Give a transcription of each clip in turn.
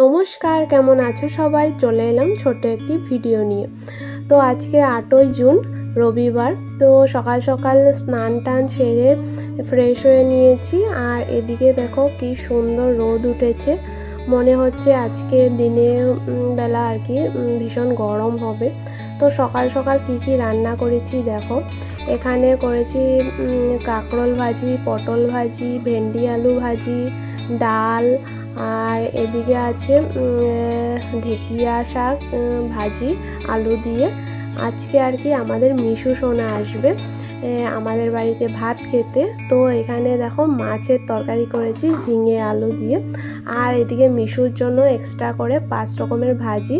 নমস্কার, কেমন আছো সবাই? চলে এলাম ছোট্ট একটি ভিডিও নিয়ে। তো আজকে 8ই জুন রবিবার। তো সকাল সকাল স্নান টান সেরে ফ্রেশ হয়ে নিয়েছি। আর এদিকে দেখো কি সুন্দর রোদ উঠেছে। মনে হচ্ছে আজকে দিনের বেলা আর কি ভীষণ গরম হবে। তো সকাল সকাল কি রান্না করেছি দেখো। এখানে করেছি কাঁকরোল ভাজি, পটল ভাজি, ভেন্ডি আলু ভাজি, ডাল, আর এদিকে আছে ঢেকিয়া শাক ভাজি আলু দিয়ে। আজকে আর কি আমাদের মিশু সোনা আসবে আমাদের বাড়িতে ভাত খেতে। তো এখানে দেখো মাছের তরকারি করেছি ঝিঙে আলু দিয়ে। আর এদিকে মিশুর জন্য এক্সট্রা করে 5 রকমের ভাজি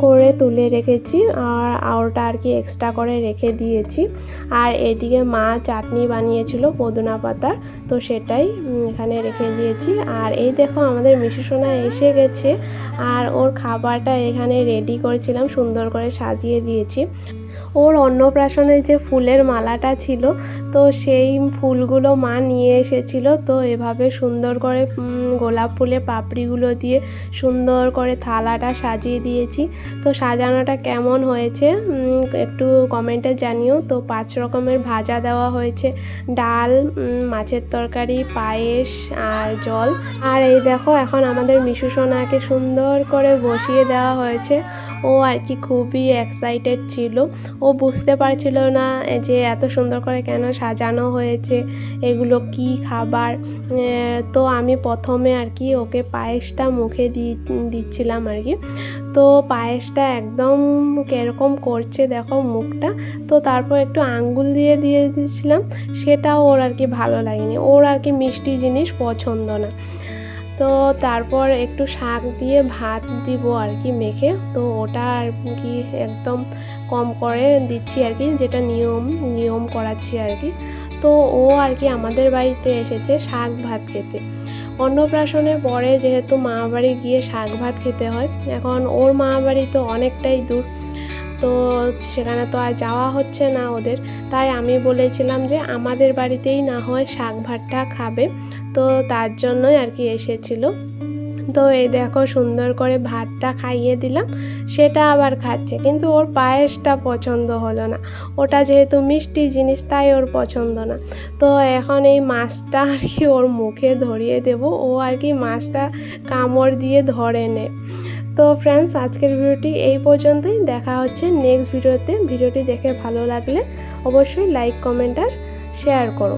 করে তুলে রেখেছি, আর ওটা আর কি এক্সট্রা করে রেখে দিয়েছি। আর এদিকে মা চাটনি বানিয়েছিল পুদিনা পাতার, তো সেটাই এখানে রেখে দিয়েছি। আর এই দেখো আমাদের মিশু সোনা এসে গেছে, আর ওর খাবারটা এখানে রেডি করেছিলাম, সুন্দর করে সাজিয়ে দিয়েছি। ওর অন্নপ্রাশনের যে ফুলের মালাটা ছিল, তো সেই ফুলগুলো মা নিয়ে এসেছিল। তো এভাবে সুন্দর করে গোলাপ ফুলের পাপড়িগুলো দিয়ে সুন্দর করে থালাটা সাজিয়ে দিয়েছি। তো সাজানোটা কেমন হয়েছে একটু কমেন্টে জানিও। তো 5 রকমের ভাজা দেওয়া হয়েছে, ডাল, মাছের তরকারি, পায়েস আর জল। আর এই দেখো এখন আমাদের মিশু সোনাকে সুন্দর করে বসিয়ে দেওয়া হয়েছে। ও আর কি খুবই এক্সাইটেড ছিল। ও বুঝতে পারছিল না যে এত সুন্দর করে কেন সাজানো হয়েছে, এগুলো কি খাবার। তো আমি প্রথমে আর কি ওকে পায়েসটা মুখে দিচ্ছিলাম আর কি। তো পায়েসটা একদম কীরকম করছে দেখো মুখটা। তো তারপর একটু আঙ্গুল দিয়ে দিয়েছিলাম, সেটাও ওর আর কি ভালো লাগেনি। ওর আর কি মিষ্টি জিনিস পছন্দ না। তো তারপর একটু শাক দিয়ে ভাত দিব আর কি মেখে। তো ওটা আর কি একদম কম করে দিচ্ছি আর কি, যেটা নিয়ম করাচ্ছি আর কি। তো ও আর কি আমাদের বাড়িতে এসেছে শাক ভাত খেতে। অন্নপ্রাশনের পরে যেহেতু মামাবাড়ি গিয়ে শাক ভাত খেতে হয়, এখন ওর মামাবাড়ি তো অনেকটাই দূর, তো সেখানে তো আর যাওয়া হচ্ছে না ওদের। তাই আমি বলেছিলাম যে আমাদের বাড়িতেই না হয় শাক ভাতটা খাবে, তো তার জন্যই আর কি এসেছিল। তো এই দেখো সুন্দর করে ভাতটা খাইয়ে দিলাম, সেটা আবার খাচ্ছে, কিন্তু ওর পায়েসটা পছন্দ হলো না। ওটা যেহেতু মিষ্টি জিনিস তাই ওর পছন্দ না। তো এখন এই মাছটা আর কি ওর মুখে ধরিয়ে দেব, ও আর কি মাছটা কামড় দিয়ে ধরে নেয়। তো ফ্রেন্ডস, আজকের ভিডিওটি এই পর্যন্তই। দেখা হচ্ছে নেক্সট ভিডিওতে। ভিডিওটি দেখে ভালো লাগলে অবশ্যই লাইক, কমেন্ট আর শেয়ার করো।